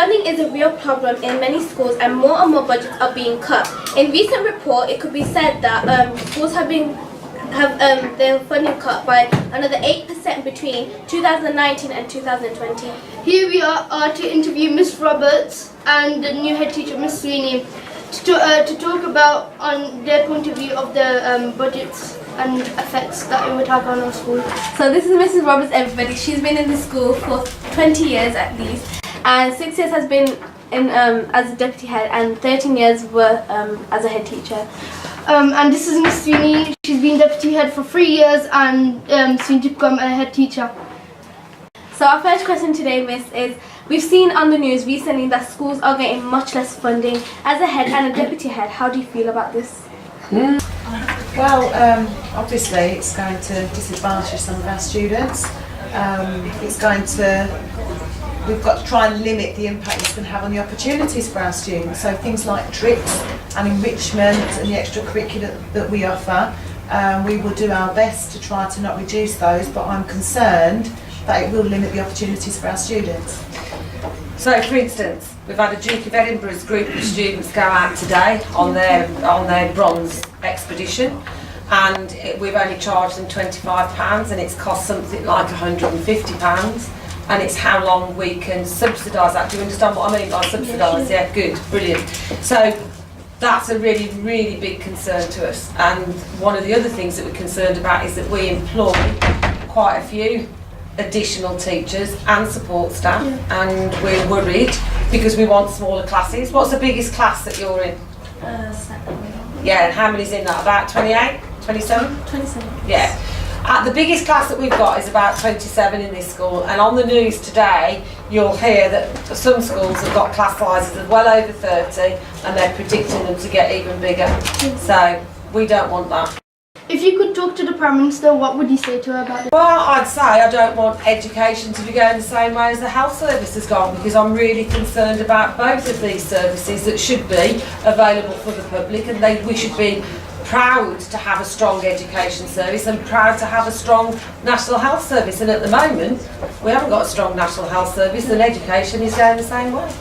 Funding is a real problem in many schools and more budgets are being cut. In recent report, it could be said that schools have their funding cut by another 8% between 2019 and 2020. Here we are to interview Miss Roberts and the new head teacher, Miss Sweeney, to talk about on their point of view of the budgets and effects that it would have on our school. So this is Mrs. Roberts, everybody. She's been in the school for 20 years at least, and 6 years has been in as a deputy head and 13 years were as a head teacher. And this is Miss Sweeney. She's been deputy head for 3 years and soon to become a head teacher. So our first question today, Miss, is we've seen on the news recently that schools are getting much less funding. As a head and a deputy head, how do you feel about this? Well, obviously it's going to disadvantage some of our students. We've got to try and limit the impact it's going to have on the opportunities for our students. So things like trips and enrichment and the extracurricular that we offer, we will do our best to try to not reduce those, but I'm concerned that it will limit the opportunities for our students. So, for instance, we've had a Duke of Edinburgh's group of students go out today on their bronze expedition, and we've only charged them £25 and it's cost something like £150, and it's how long we can subsidise that. Do you understand what I mean by subsidise? Yeah, good, brilliant. So that's a really, really big concern to us, and one of the other things that we're concerned about is that we employ quite a few additional teachers and support staff, and we're worried because we want smaller classes. What's the biggest class that you're in? 7. Yeah, and how many's in that? About 28? 27? 27. Yeah. The biggest class that we've got is about 27 in this school, and on the news today you'll hear that some schools have got class sizes of well over 30 and they're predicting them to get even bigger. So we don't want that. If you could talk to the Prime Minister, what would you say to her about it? Well, I'd say I don't want education to be going the same way as the health service has gone, because I'm really concerned about both of these services that should be available for the public, and we should be proud to have a strong education service and proud to have a strong national health service, and at the moment we haven't got a strong national health service and education is going the same way.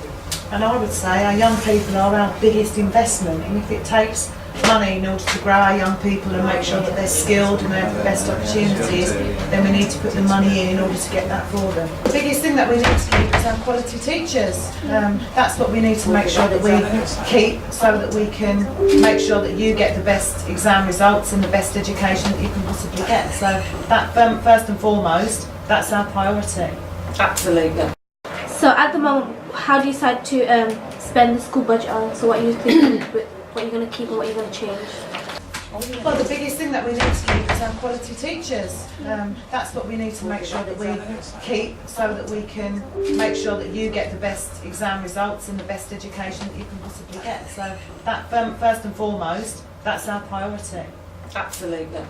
And I would say our young people are our biggest investment, and if it takes money in order to grow our young people and make sure that they're skilled and they have the best opportunities, then we need to put the money in order to get that for them. The biggest thing that we need to keep is our quality teachers. That's what we need to make sure that we keep, so that we can make sure that you get the best exam results and the best education that you can possibly get. So that, first and foremost, that's our priority. Absolutely. So at the moment, how do you decide to spend the school budget on? So what you think, what you're going to keep and what you're going to change? Well, the biggest thing that we need to keep is our quality teachers. That's what we need to make sure that we keep, so that we can make sure that you get the best exam results and the best education that you can possibly get. So that, first and foremost, that's our priority. Absolutely.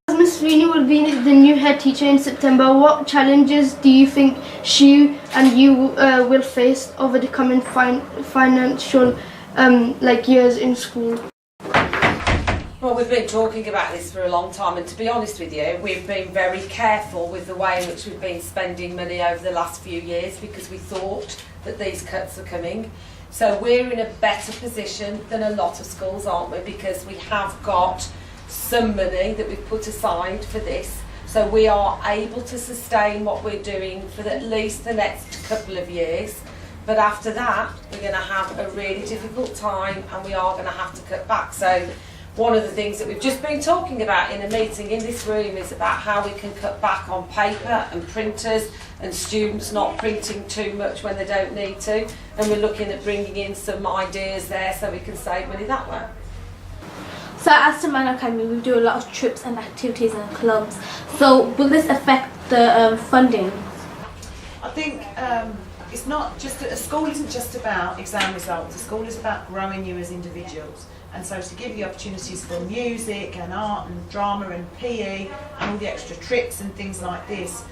As Miss Sweeney will be the new head teacher in September, what challenges do you think she and you will face over the coming financial years in school? Well, we've been talking about this for a long time, and to be honest with you, we've been very careful with the way in which we've been spending money over the last few years, because we thought that these cuts are coming. So we're in a better position than a lot of schools, aren't we? Because we have got some money that we've put aside for this. So we are able to sustain what we're doing for at least the next couple of years. But after that, we're going to have a really difficult time, and we are going to have to cut back. So one of the things that we've just been talking about in a meeting in this room is about how we can cut back on paper and printers and students not printing too much when they don't need to. And we're looking at bringing in some ideas there so we can save money that way. So at Aston Manor Academy, we do a lot of trips and activities and clubs. So will this affect the funding? I think it's not just, a school isn't just about exam results. A school is about growing you as individuals. And so to give you opportunities for music and art and drama and PE and all the extra trips and things like this,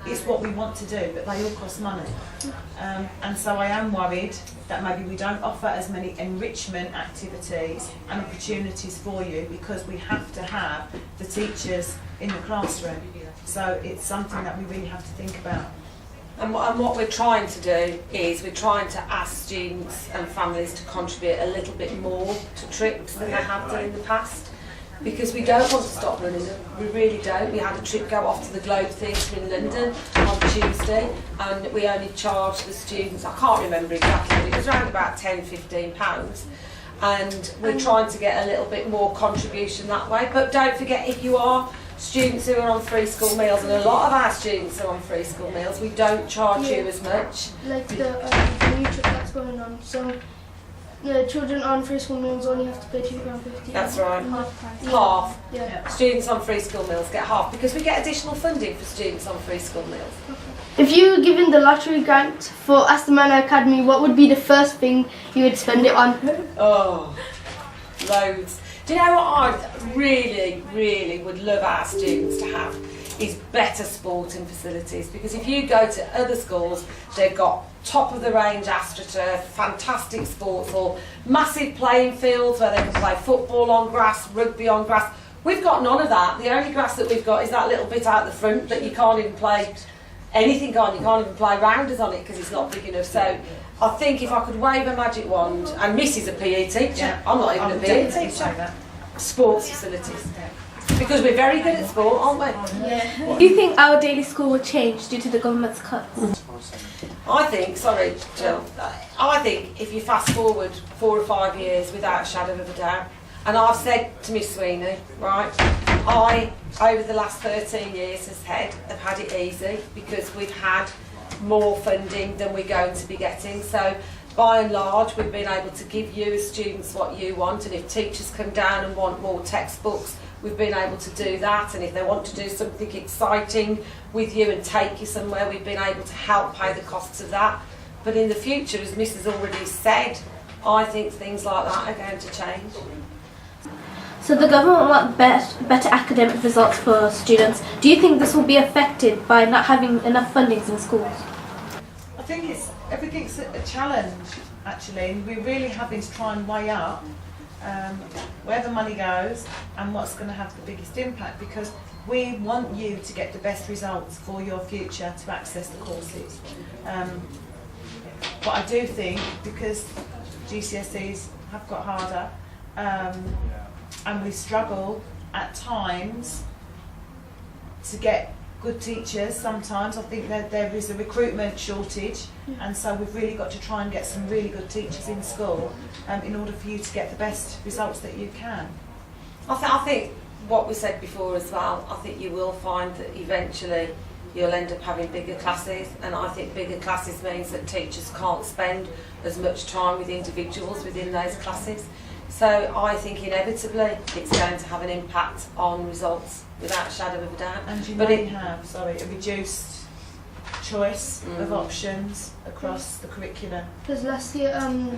is what we want to do, but they all cost money. And so I am worried that maybe we don't offer as many enrichment activities and opportunities for you, because we have to have the teachers in the classroom. So it's something that we really have to think about. And what we're trying to do is we're trying to ask students and families to contribute a little bit more to trips than they have done in the past. Because we don't want to stop running them, we really don't. We had a trip go off to the Globe Theatre in London on Tuesday, and we only charged the students, I can't remember exactly, but it was around about £10–15. And we're trying to get a little bit more contribution that way. But don't forget, if you are students who are on free school meals, and a lot of our students are on free school meals, we don't charge you as much. Like the new trip that's going on, so the children on free school meals only have to pay £2.50. That's right. Half. Half. Yeah. Students on free school meals get half because we get additional funding for students on free school meals. If you were given the lottery grant for Aston Manor Academy, what would be the first thing you would spend it on? Oh, loads. Do you know what I really, really would love our students to have? Is better sporting facilities, because if you go to other schools, they've got top of the range AstroTurf, fantastic sports hall, massive playing fields where they can play football on grass, rugby on grass. We've got none of that. The only grass that we've got is that little bit out the front that you can't even play anything on. You can't even play rounders on it because it's not big enough. So I think if I could wave a magic wand, and Miss is a PE teacher, I'm not even a PE teacher, sports facilities. Because we're very good at sport, aren't we? Yeah. Do you think our daily school will change due to the government's cuts? I think, sorry Jill, I think if you fast forward 4 or 5 years without a shadow of a doubt, and I've said to Miss Sweeney, right, I, over the last 13 years as head, have had it easy because we've had more funding than we're going to be getting. So by and large, we've been able to give you as students what you want, and if teachers come down and want more textbooks, we've been able to do that, and if they want to do something exciting with you and take you somewhere, we've been able to help pay the costs of that. But in the future, as Mrs. already said, I think things like that are going to change. So the government want better academic results for students. Do you think this will be affected by not having enough fundings in schools? I think everything's a challenge, actually, and we're really having to try and weigh up where the money goes and what's going to have the biggest impact, because we want you to get the best results for your future to access the courses. But I do think, because GCSEs have got harder and we struggle at times to get good teachers, sometimes I think that there is a recruitment shortage, and so we've really got to try and get some really good teachers in school in order for you to get the best results that you can. I think what we said before as well, I think you will find that eventually you'll end up having bigger classes, and I think bigger classes means that teachers can't spend as much time with individuals within those classes. So I think inevitably it's going to have an impact on results without a shadow of a doubt. And you may have, a reduced choice of options across the curriculum. Because last year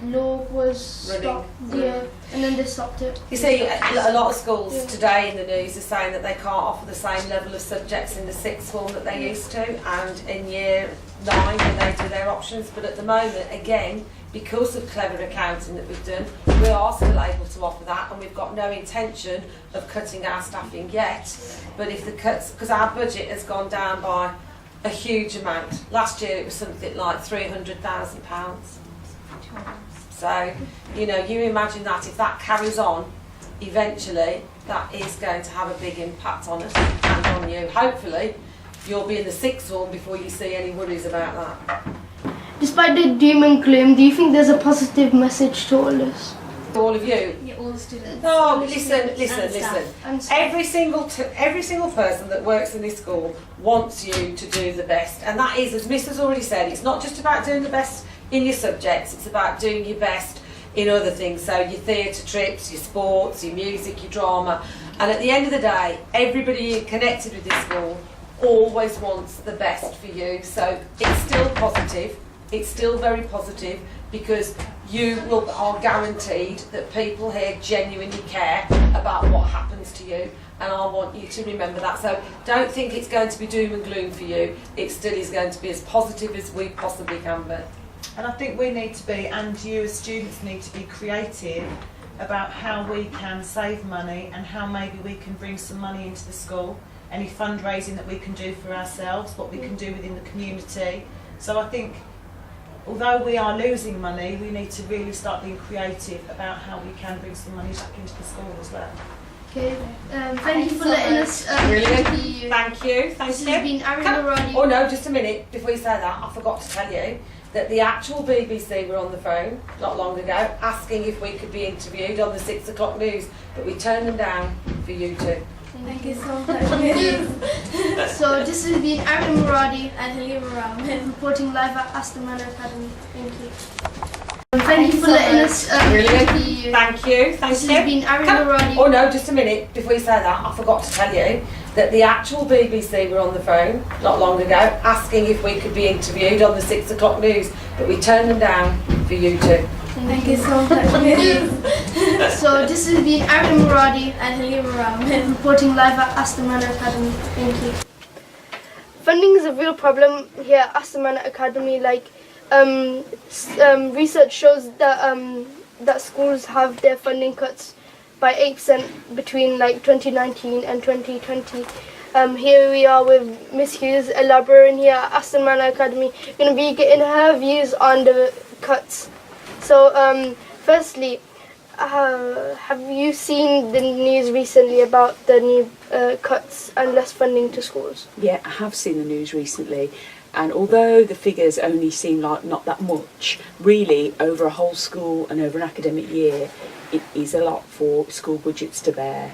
law was stopped, and then they stopped it. You see, a lot of schools today in the news are saying that they can't offer the same level of subjects in the sixth form that they used to, and in year 9 when they do their options. But at the moment, again, because of clever accounting that we've done, we are still able to offer that, and we've got no intention of cutting our staffing yet. But if the cuts, because our budget has gone down by a huge amount. Last year it was something like £300,000. So, you know, you imagine that if that carries on, eventually that is going to have a big impact on us and on you. Hopefully, you'll be in the sixth form before you see any worries about that. Despite the doom and gloom, do you think there's a positive message to all this? All of you? Yeah, all the students. No, listen. Every single person that works in this school wants you to do the best, and that is, as Miss has already said, it's not just about doing the best in your subjects, it's about doing your best in other things, so your theatre trips, your sports, your music, your drama, and at the end of the day, everybody connected with this school always wants the best for you, so it's still positive, it's still very positive, because you are guaranteed that people here genuinely care about what happens to you, and I want you to remember that. So don't think it's going to be doom and gloom for you. It still is going to be as positive as we possibly can be. And I think we need to be, and you as students need to be creative about how we can save money and how maybe we can bring some money into the school, any fundraising that we can do for ourselves, what we can do within the community. So I think, although we are losing money, we need to really start being creative about how we can bring some money back into the school as well. Okay, thank you for letting us Brilliant. interview you. Thank you. Thank This you. has been Aaron Can- Muradi. Oh no, just a minute. Before you say that, I forgot to tell you that the actual BBC were on the phone not long ago asking if we could be interviewed on the 6 o'clock news, but we turned them down for you two. Thank you so much. So this has been Aaron Muradi And Halima Rahman. reporting live at Aston Manor Academy. Thank you. Thank you for letting us Brilliant. interview you. Thank you. Thank This you. has been Aaron Can- Muradi. Oh no, just a minute. Before you say that, I forgot to tell you that the actual BBC were on the phone not long ago asking if we could be interviewed on the 6 o'clock news, but we turned them down for you two. Thank you so much. So this has been Aaron Muradi And Halima Rahman. reporting live at Aston Manor Academy. Thank you. Funding is a real problem here at Aston Manor Academy. Research shows that schools have their funding cuts by 8% between 2019 and 2020. Here we are with Miss Hughes, a librarian here at Aston Manor Academy, going to be getting her views on the cuts. So, firstly, have you seen the news recently about the new cuts and less funding to schools? Yeah, I have seen the news recently, and although the figures only seem like not that much, really over a whole school and over an academic year, it is a lot for school budgets to bear,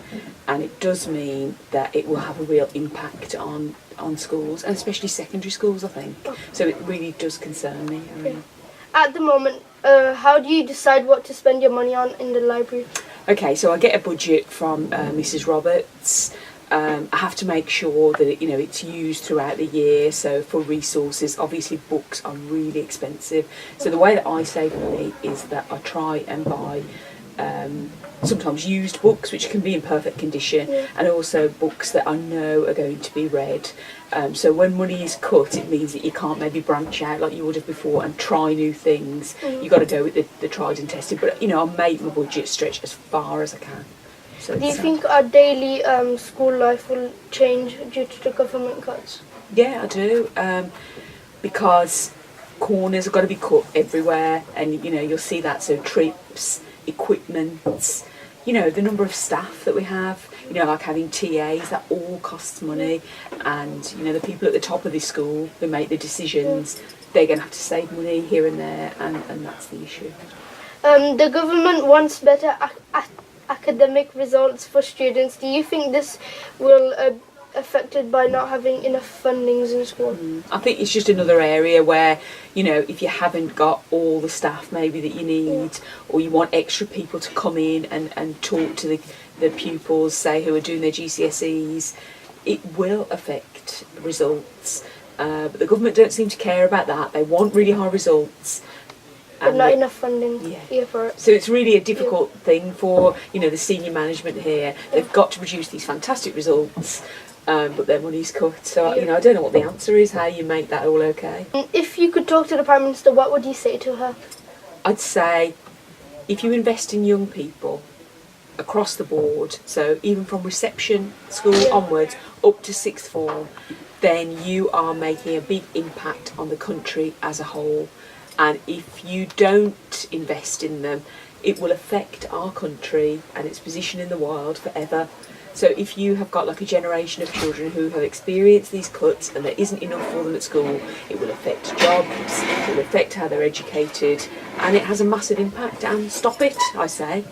and it does mean that it will have a real impact on schools, and especially secondary schools, I think. So it really does concern me. I mean. At the moment, how do you decide what to spend your money on in the library? Okay, so I get a budget from Mrs. Roberts. I have to make sure that it's used throughout the year. So for resources, obviously books are really expensive. So the way that I save money is that I try and buy sometimes used books which can be in perfect condition, and also books that I know are going to be read. So when money is cut, it means that you can't maybe branch out like you would have before and try new things. You've got to go with the tried and tested. But I make my budget stretch as far as I can. So Do you think our daily school life will change due to the government cuts? Yeah, I do. Because corners have got to be cut everywhere, and you'll see that. So trips, equipment, the number of staff that we have, like having TAs, that all costs money, and the people at the top of this school who make the decisions, they're going to have to save money here and there, and that's the issue. The government wants better academic results for students. Do you think this will affected by not having enough fundings in school? I think it's just another area where, if you haven't got all the staff maybe that you need, or you want extra people to come in and talk to the pupils, say, who are doing their GCSEs, it will affect results. But the government don't seem to care about that. They want really high results. But not enough funding here for it. So it's really a difficult thing for, the senior management here. They've got to produce these fantastic results, but their money's cut. So, I don't know what the answer is, how you make that all okay. If you could talk to the Prime Minister, what would you say to her? I'd say, if you invest in young people across the board, so even from reception school onwards up to sixth form, then you are making a big impact on the country as a whole. And if you don't invest in them, it will affect our country and its position in the world forever. So if you have got like a generation of children who have experienced these cuts and there isn't enough for them at school, it will affect jobs, it will affect how they're educated, and it has a massive impact. And stop it, I say.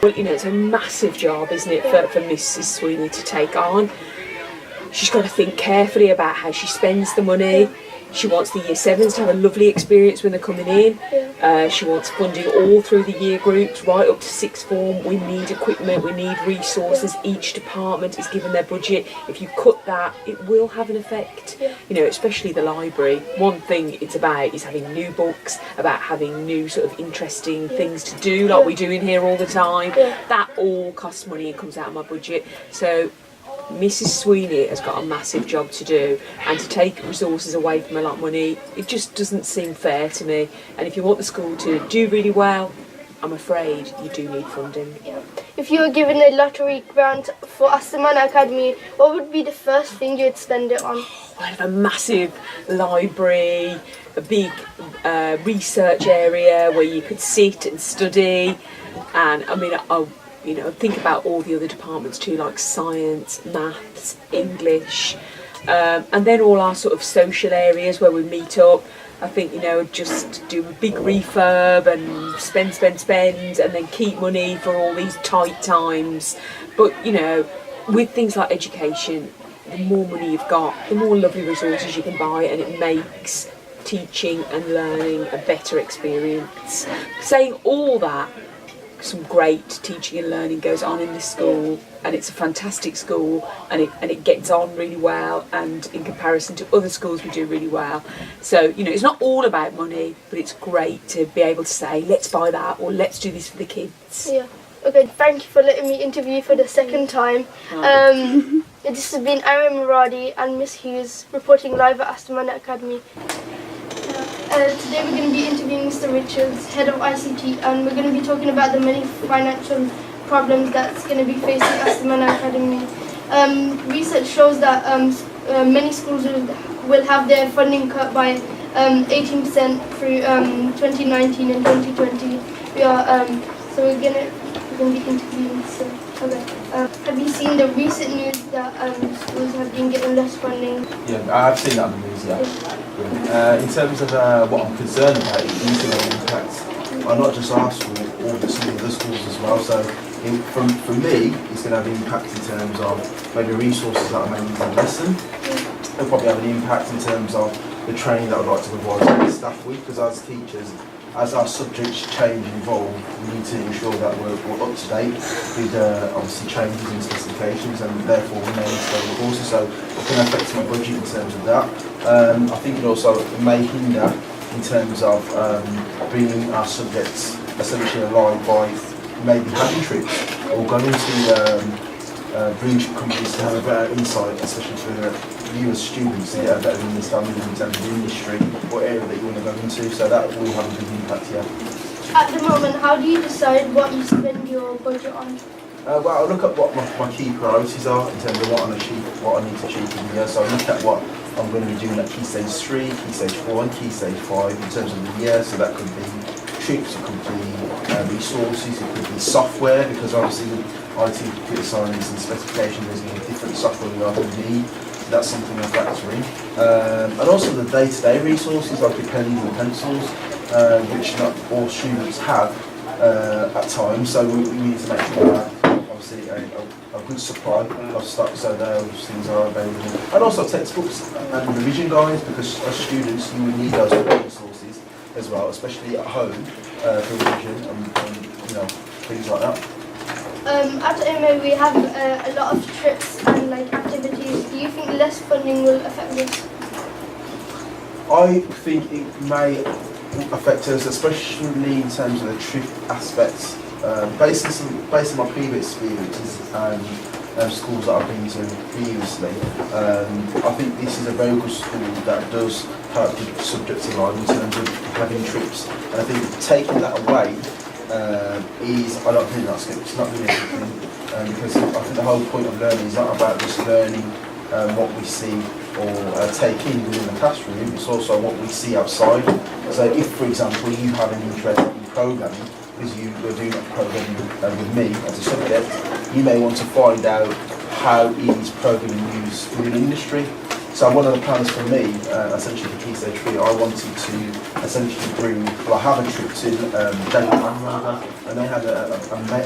Well, it's a massive job, isn't it, for Mrs. Sweeney to take on. She's got to think carefully about how she spends the money. She wants the year 7s to have a lovely experience when they're coming in. She wants funding all through the year groups, right up to sixth form. We need equipment, we need resources. Each department is given their budget. If you cut that, it will have an effect. Especially the library. One thing it's about is having new books, about having new sort of interesting things to do, like we do in here all the time. That all costs money and comes out of my budget. So Mrs. Sweeney has got a massive job to do, and to take resources away from a lot of money, it just doesn't seem fair to me. And if you want the school to do really well, I'm afraid you do need funding. if you were given a lottery grant for Aston Manor Academy, what would be the first thing you'd spend it on? I have a massive library, a big research area where you could sit and study, and I mean, think about all the other departments too, like science, maths, English, and then all our sort of social areas where we meet up. I think, just do a big refurb and spend, and then keep money for all these tight times. But, with things like education, the more money you've got, the more lovely resources you can buy, and it makes teaching and learning a better experience. Saying all that, some great teaching and learning goes on in this school, and it's a fantastic school, and it gets on really well, and in comparison to other schools we do really well. So it's not all about money, but it's great to be able to say, let's buy that, or let's do this for the kids. Yeah. Okay, thank you for letting me interview you for the second time. This has been Aaron Muradi and Miss Hughes reporting live at Aston Manor Academy. Today we're going to be interviewing Mr. Richards, Head of ICT, and we're going to be talking about the many financial problems that's going to be facing Aston Manor Academy. Research shows that many schools will have their funding cut by 18% through 2019 and 2020. So we're going to be interviewing. So, okay. Have you seen the recent news that schools have been getting less funding? Yeah, I've seen that on the news, yeah. In terms of what I'm concerned about, it's going to have an impact on not just our school, or some of the schools as well. So for me, it's going to have an impact in terms of maybe resources that I may need to invest in. It'll probably have an impact in terms of the training that I'd like to provide to the staff with, because as teachers, as our subjects change and evolve, we need to ensure that we're up to date with obviously changes in specifications, and therefore we may need to go with courses. So it can affect my budget in terms of that. I think it also may hinder in terms of bringing our subjects essentially alive by maybe having trips or going to breach companies to have a better insight, especially for you as students, to get a better understanding in terms of the industry or area that you want to go into. So that will have a big impact, yeah. At the moment, how do you decide what you spend your budget on? Well, I look at what my key priorities are in terms of what I need to achieve in the year. So I look at what I'm going to be doing at Key Stage 3, Key Stage 4 and Key Stage 5 in terms of the year. So that could be trips, it could be resources, it could be software, because obviously with IT, computer science and specification, there's going to be different software we are going to need. So that's something I factor in. And also the day-to-day resources like your pens and pencils, which not all students have at times. So we need to make sure that obviously a good supply of stock, so those things are available. And also textbooks and revision guides, because as students you will need those resources as well, especially at home for revision and things like that. At MA we have a lot of trips and activities. Do you think less funding will affect this? I think it may affect us, especially in terms of the trip aspects. Based on my previous experiences and schools that I've been to previously, I think this is a very good school that does help the subjects alive in terms of having trips. And I think taking that away I don't think it's not really a good thing, because I think the whole point of learning is not about just learning what we see or take in within the classroom, it's also what we see outside. So if, for example, you have an interest in programming, because you were doing programming with me as a subject, you may want to find out how is programming used within industry. So one of the plans for me, essentially for Key Stage 3, I wanted to essentially have a trip to David Land, and they had a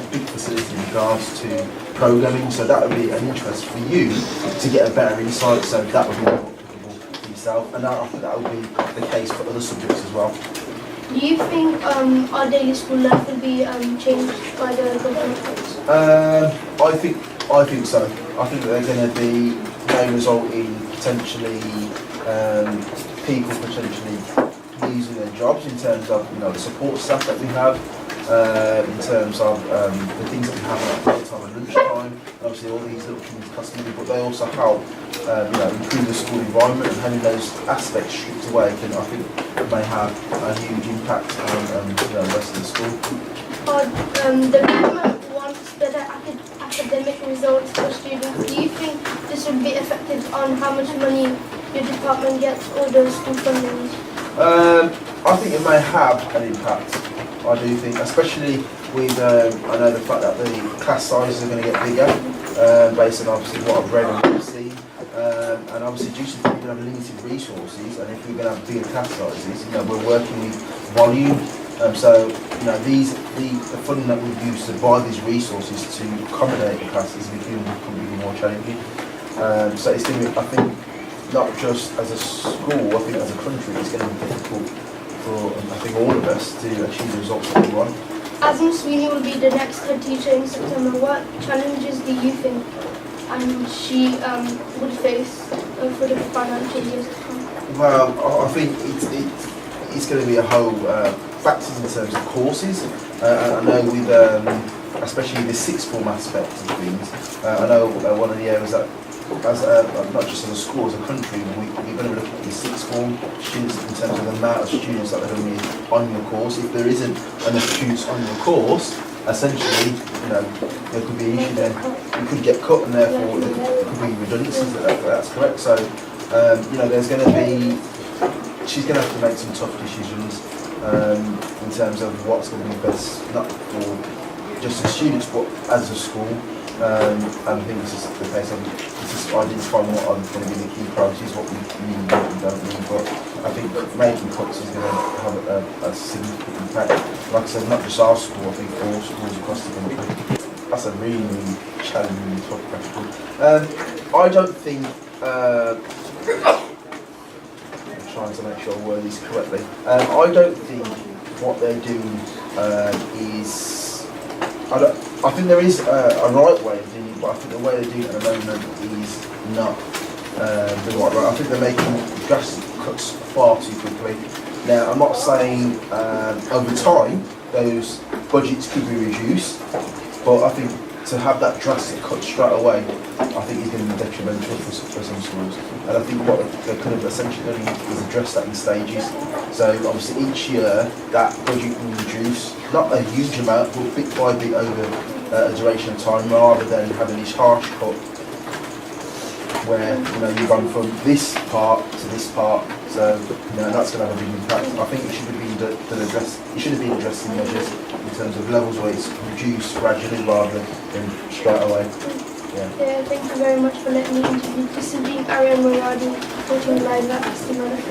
big facility in regards to programming, so that would be an interest for you to get a better insight, so that would be more applicable for yourself, and I think that would be the case for other subjects as well. Do you think our daily school life will be changed by the government? I think so. I think they're going to may result in potentially people potentially losing their jobs in terms of the support staff that we have, in terms of the things that we have at break time and lunchtime. Obviously, all these little things cost money, but they also help improve the school environment, and having those aspects stripped away can, I think, may have a huge impact on the rest of the school. The government better academic results for students, do you think this would be effective on how much money your department gets or the school funding? I think it may have an impact. I do think, especially with, I know the fact that the class sizes are going to get bigger, based on obviously what I've read and what I've seen. And obviously due to we're going to have limited resources, and if we're going to have bigger class sizes, we're working with volume. So, the funding that we use to buy these resources to accommodate the classes is becoming more challenging. So it's going to be, I think, not just as a school, I think as a country, it's going to be difficult for, I think, all of us to achieve the results that we want. As Ms. Sweeney will be the next head teacher in September, what challenges do you think she would face for the financial years to come? Well, I think it's going to be a whole factors in terms of courses. I know with especially the sixth form aspect of things. I know one of the areas that, as not just as a school, as a country, we're going to be looking at the sixth form students in terms of the amount of students that are going to be on your course. If there isn't enough students on your course, essentially, there could be an issue then. You could get cut, and therefore there could be redundancies. That's correct. So, there's going to be, she's going to have to make some tough decisions in terms of what's going to be best, not for just the students, but as a school. And I think this is the case of just identifying what are going to be the key priorities, what we need and what we don't need. But I think making cuts is going to have a significant impact. Like I said, not just our school, I think all schools across the country. That's a really, really challenging, tough question. I don't think, I'm trying to make sure I word this correctly. I don't think what they're doing is, I think there is a right way of doing it, but I think the way they're doing it at the moment is not the right way. I think they're making drastic cuts far too quickly. Now, I'm not saying over time those budgets could be reduced, but I think to have that drastic cut straight away, I think is going to be detrimental for some schools. And I think what they could have essentially done is address that in stages. So obviously each year that budget will reduce, not a huge amount, but bit by bit over a duration of time, rather than having this harsh cut where you've gone from this part to this part. So that's going to have a big impact. I think it should have been addressed in measures in terms of levels where it's reduced gradually rather than straight away. Yeah, thank you very much for letting me introduce. This is being Ariane Muradi, reporting live at Aston Manor.